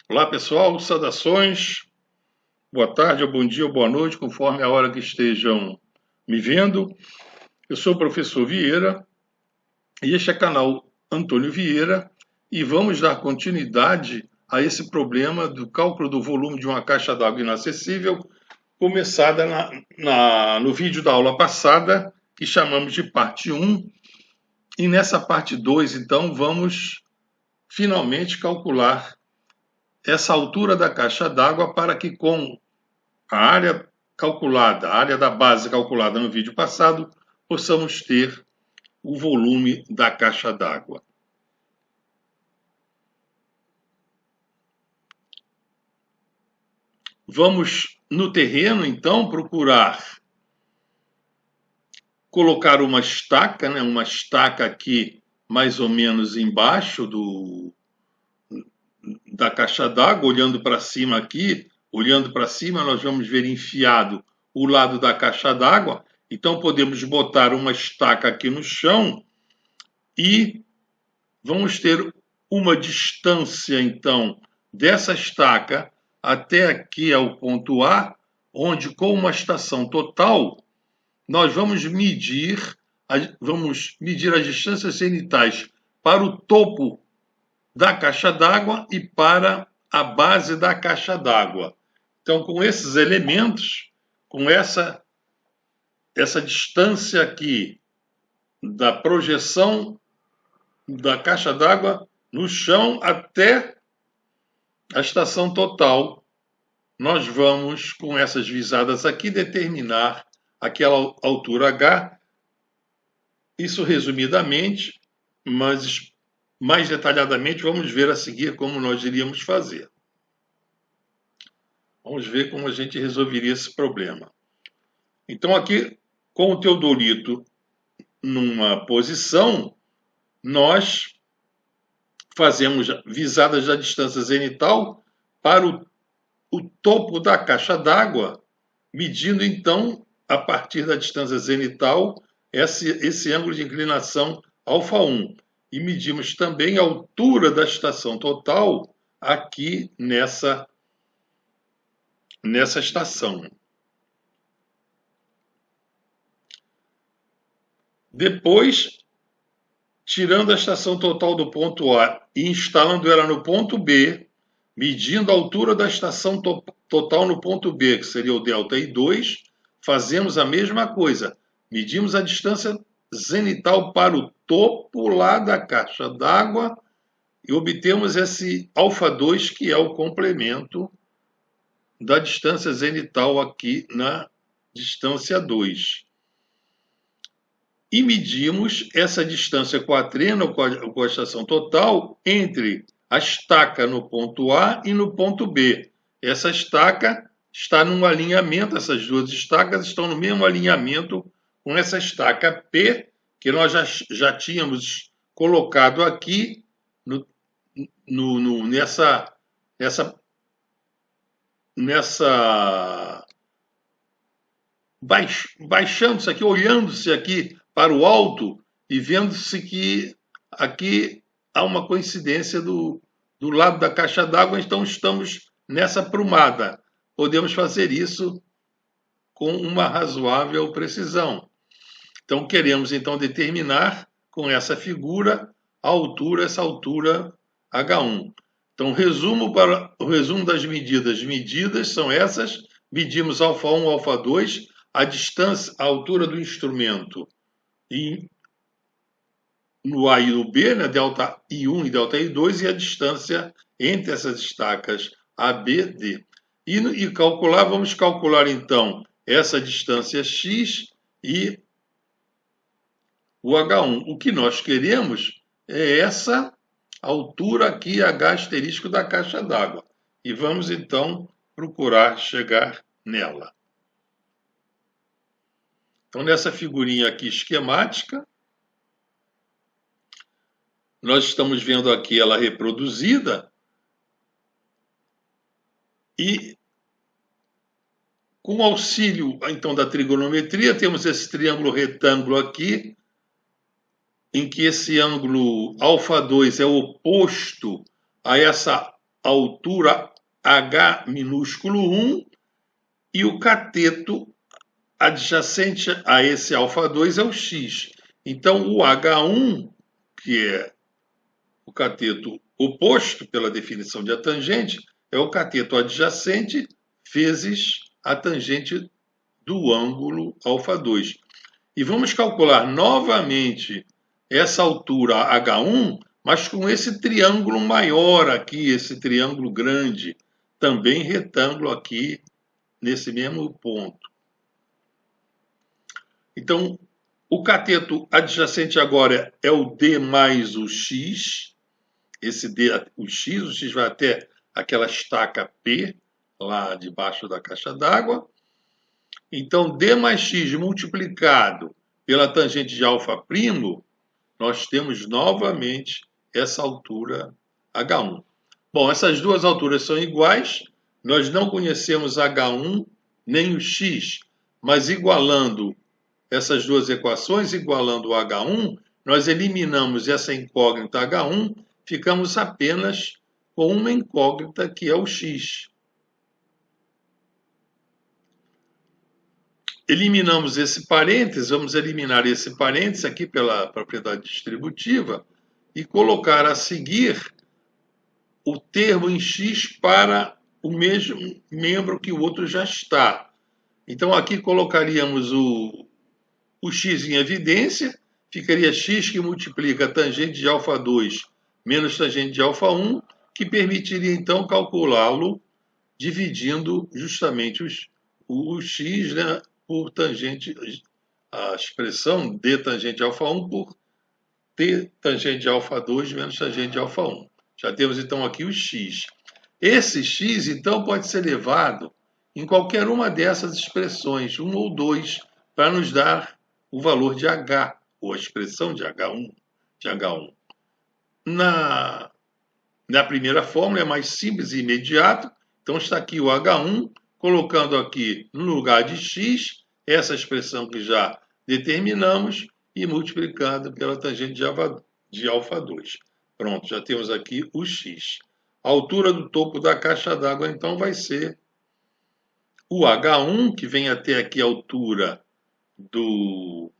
Olá pessoal, saudações, boa tarde, ou bom dia, ou boa noite, conforme a hora que estejam me vendo. Eu sou o professor Vieira e este é o canal Antônio Vieira e vamos dar continuidade a esse problema do cálculo do volume de uma caixa d'água inacessível, começada no vídeo da aula passada, que chamamos de parte 1, e nessa parte 2, então, vamos finalmente calcular essa altura da caixa d'água para que com a área calculada, a área da base calculada no vídeo passado, possamos ter o volume da caixa d'água. Vamos no terreno, então, procurar colocar uma estaca, uma estaca aqui mais ou menos embaixo da caixa d'água, olhando para cima aqui, olhando para cima, nós vamos ver enfiado o lado da caixa d'água. Então podemos botar uma estaca aqui no chão e vamos ter uma distância, então, dessa estaca até aqui ao ponto A, onde com uma estação total, nós vamos medir as distâncias cenitais para o topo da caixa d'água e para a base da caixa d'água. Então, com esses elementos, com essa distância aqui da projeção da caixa d'água no chão até a estação total, nós vamos, com essas visadas aqui, determinar aquela altura H. Isso resumidamente, mas mais detalhadamente vamos ver a seguir como nós iríamos fazer. Vamos ver como a gente resolveria esse problema. Então aqui, com o teodolito numa posição, nós fazemos visadas da distância zenital para o topo da caixa d'água, medindo então, a partir da distância zenital, esse ângulo de inclinação α1. E medimos também a altura da estação total aqui nessa estação. Depois, tirando a estação total do ponto A e instalando ela no ponto B, medindo a altura da estação total no ponto B, que seria o ΔI2, fazemos a mesma coisa. Medimos a distância zenital para o topo lá da caixa d'água e obtemos esse α2, que é o complemento da distância zenital aqui na distância 2. E medimos essa distância quaterna, com a estação total, entre a estaca no ponto A e no ponto B. Essa estaca está num alinhamento, essas duas estacas estão no mesmo alinhamento com essa estaca P, que nós já tínhamos colocado aqui baixando-se aqui, olhando-se aqui para o alto e vendo-se que aqui há uma coincidência do lado da caixa d'água, então estamos nessa prumada. Podemos fazer isso com uma razoável precisão. Então queremos então determinar com essa figura a altura, essa altura H1. Então o resumo das medidas são essas. Medimos α1, α2, a distância, a altura do instrumento e no A e no B, né, ΔI1 e ΔI2, e a distância entre essas estacas A, B, D. E vamos calcular então essa distância x e o H1. O que nós queremos é essa altura aqui, H asterisco da caixa d'água. E vamos então procurar chegar nela. Então, nessa figurinha aqui esquemática, nós estamos vendo aqui ela reproduzida e com auxílio, então, da trigonometria, temos esse triângulo retângulo aqui, em que esse ângulo α2 é oposto a essa altura H minúsculo 1 e o cateto adjacente a esse alfa2 é o x. Então, o H1, que é o cateto oposto pela definição de atangente, é o cateto adjacente vezes a tangente do ângulo alfa2. E vamos calcular novamente essa altura H1, mas com esse triângulo maior aqui, esse triângulo grande, também retângulo aqui nesse mesmo ponto. Então, o cateto adjacente agora é o D mais o X. Esse D, o X vai até aquela estaca P, lá debaixo da caixa d'água. Então, D mais X multiplicado pela tangente de alfa', nós temos novamente essa altura H1. Bom, essas duas alturas são iguais, nós não conhecemos H1 nem o X, mas igualando essas duas equações, igualando o H1, nós eliminamos essa incógnita H1, ficamos apenas com uma incógnita que é o X. Eliminamos esse parênteses, vamos eliminar esse parênteses aqui pela propriedade distributiva e colocar a seguir o termo em x para o mesmo membro que o outro já está. Então aqui colocaríamos o x em evidência, ficaria x que multiplica a tangente de alfa2 menos tangente de alfa1, que permitiria então calculá-lo dividindo justamente o x, né, por tangente, a expressão d tangente de alfa1 por t tangente de alfa2 menos tangente de alfa1. Já temos então aqui o x. Esse x então pode ser levado em qualquer uma dessas expressões, 1 ou 2, para nos dar o valor de h, ou a expressão de H1. Na primeira fórmula é mais simples e imediato, então está aqui o H1, colocando aqui no lugar de x, essa expressão que já determinamos, e multiplicando pela tangente de alfa2. Pronto, já temos aqui o x. A altura do topo da caixa d'água, então, vai ser o H1, que vem até aqui a altura do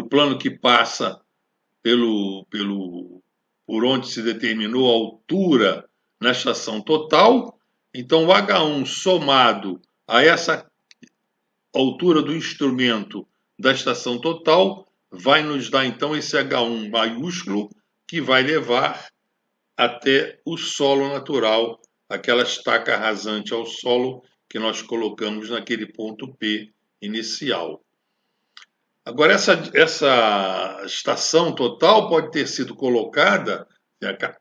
plano que passa por onde se determinou a altura na estação total. Então, o H1 somado a essa altura do instrumento da estação total vai nos dar, então, esse H1 maiúsculo que vai levar até o solo natural, aquela estaca rasante ao solo que nós colocamos naquele ponto P inicial. Agora, essa estação total pode ter sido colocada,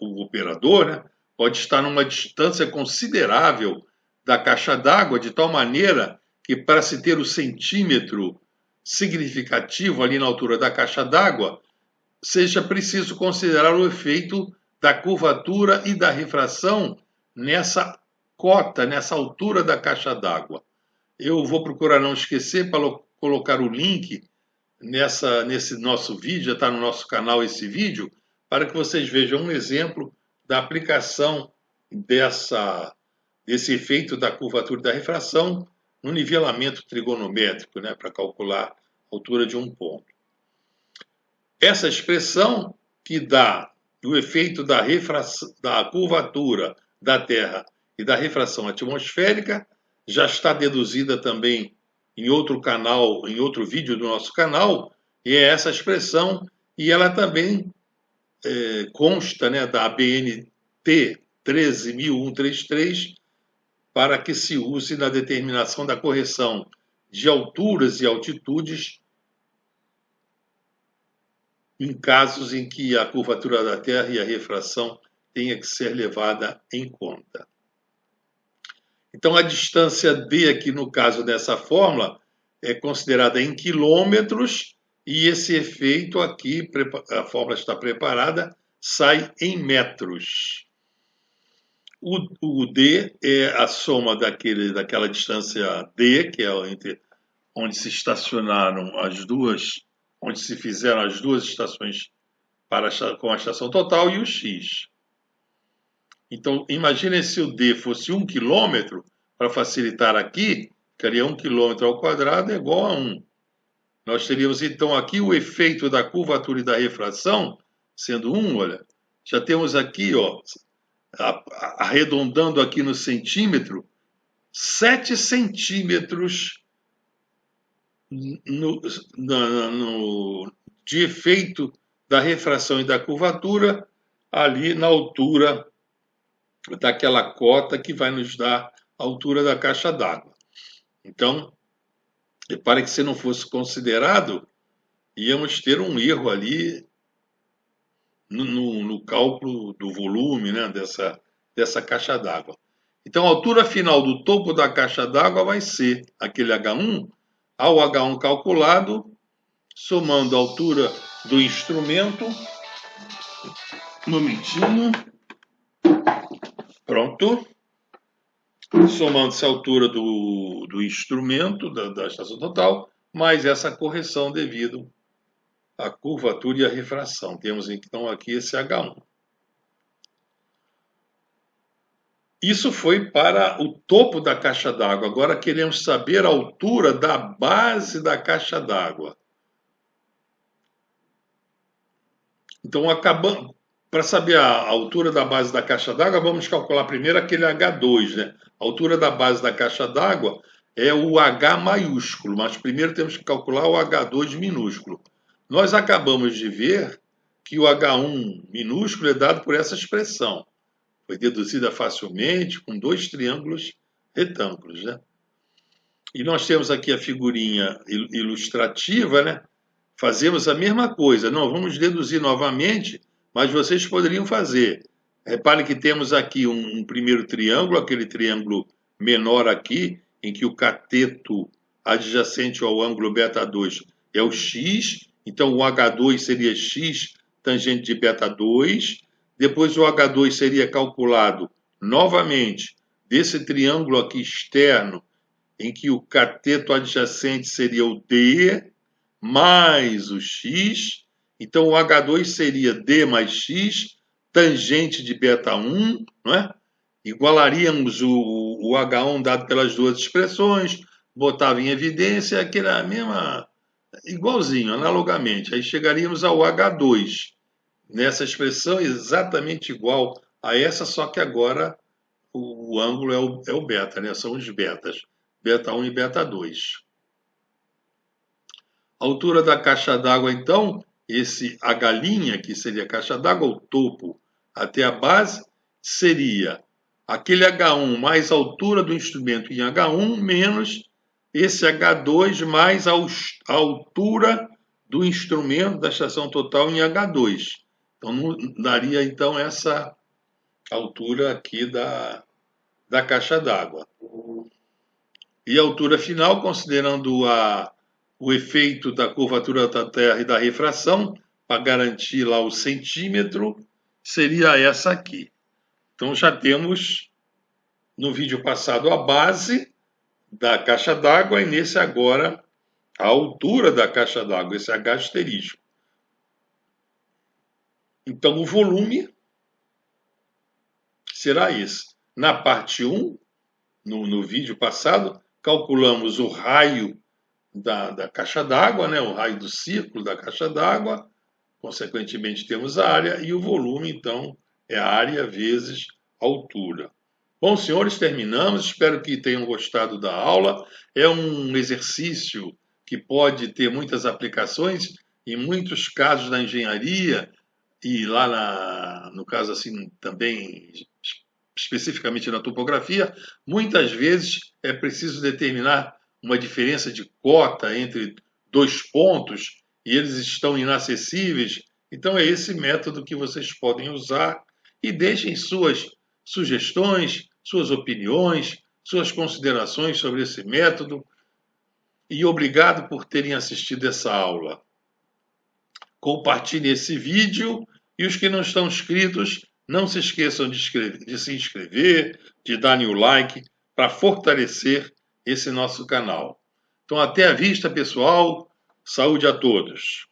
o operador, né, pode estar numa distância considerável da caixa d'água, de tal maneira que, para se ter o centímetro significativo ali na altura da caixa d'água, seja preciso considerar o efeito da curvatura e da refração nessa cota, nessa altura da caixa d'água. Eu vou procurar não esquecer para colocar o link nesse nosso vídeo, já está no nosso canal esse vídeo, para que vocês vejam um exemplo da aplicação desse efeito da curvatura e da refração no nivelamento trigonométrico, né, para calcular a altura de um ponto. Essa expressão que dá o efeito da curvatura da Terra e da refração atmosférica já está deduzida também em outro canal, em outro vídeo do nosso canal, e é essa expressão, e ela também consta, né, da ABNT 13133, para que se use na determinação da correção de alturas e altitudes em casos em que a curvatura da Terra e a refração tenha que ser levada em conta. Então, a distância D aqui, no caso dessa fórmula, é considerada em quilômetros, e esse efeito aqui, a fórmula está preparada, sai em metros. O D é a soma daquela distância D, que é onde se estacionaram onde se fizeram as duas estações com a estação total, e o X. Então, imagine se o D fosse 1 quilômetro, para facilitar aqui, ficaria 1 quilômetro ao quadrado é igual a 1. Nós teríamos, então, aqui o efeito da curvatura e da refração, sendo 1, olha, já temos aqui, ó, arredondando aqui no centímetro, 7 centímetros de efeito da refração e da curvatura ali na altura daquela cota que vai nos dar a altura da caixa d'água. Então, para que se não fosse considerado, íamos ter um erro ali no cálculo do volume, né, dessa caixa d'água. Então, a altura final do topo da caixa d'água vai ser aquele H1, ao H1 calculado, somando a altura do instrumento. Um momentinho. Pronto. Somando-se a altura do instrumento, da estação total, mais essa correção devido à curvatura e à refração. Temos então aqui esse H1. Isso foi para o topo da caixa d'água. Agora queremos saber a altura da base da caixa d'água. Então, para saber a altura da base da caixa d'água, vamos calcular primeiro aquele H2, né? A altura da base da caixa d'água é o H maiúsculo, mas primeiro temos que calcular o H2 minúsculo. Nós acabamos de ver que o H1 minúsculo é dado por essa expressão. Foi deduzida facilmente com 2 triângulos retângulos, né? E nós temos aqui a figurinha ilustrativa, né? Fazemos a mesma coisa. Não, vamos deduzir novamente, mas vocês poderiam fazer. Repare que temos aqui um primeiro triângulo, aquele triângulo menor aqui, em que o cateto adjacente ao ângulo β2 é o x, então o H2 seria x tangente de β2, depois o H2 seria calculado novamente desse triângulo aqui externo, em que o cateto adjacente seria o D, mais o x, então o H2 seria D mais x, tangente de β1, não é? Igualaríamos o H1 dado pelas duas expressões, botava em evidência aquela mesma, igualzinho, analogamente. Aí chegaríamos ao H2, nessa expressão exatamente igual a essa, só que agora o ângulo é o beta, né? São os betas, β1 e β2. A altura da caixa d'água, então, esse H', que seria a caixa d'água, o topo até a base, seria aquele H1 mais a altura do instrumento em H1, menos esse H2 mais a altura do instrumento da estação total em H2. Então, daria, então, essa altura aqui da caixa d'água. E a altura final, considerando o efeito da curvatura da Terra e da refração, para garantir lá o centímetro, seria essa aqui. Então já temos no vídeo passado a base da caixa d'água e nesse agora a altura da caixa d'água, esse H asterisco. Então o volume será esse. Na parte 1, no vídeo passado, calculamos o raio da caixa d'água, né? O raio do círculo da caixa d'água, consequentemente temos a área, e o volume, então, é a área vezes a altura. Bom, senhores, terminamos. Espero que tenham gostado da aula. É um exercício que pode ter muitas aplicações em muitos casos da engenharia e lá no caso assim também especificamente na topografia, muitas vezes é preciso determinar uma diferença de cota entre 2 pontos e eles estão inacessíveis. Então é esse método que vocês podem usar e deixem suas sugestões, suas opiniões, suas considerações sobre esse método. E obrigado por terem assistido essa aula. Compartilhe esse vídeo e os que não estão inscritos, não se esqueçam de se inscrever, de darem o like para fortalecer esse nosso canal. Então, até a vista, pessoal. Saúde a todos.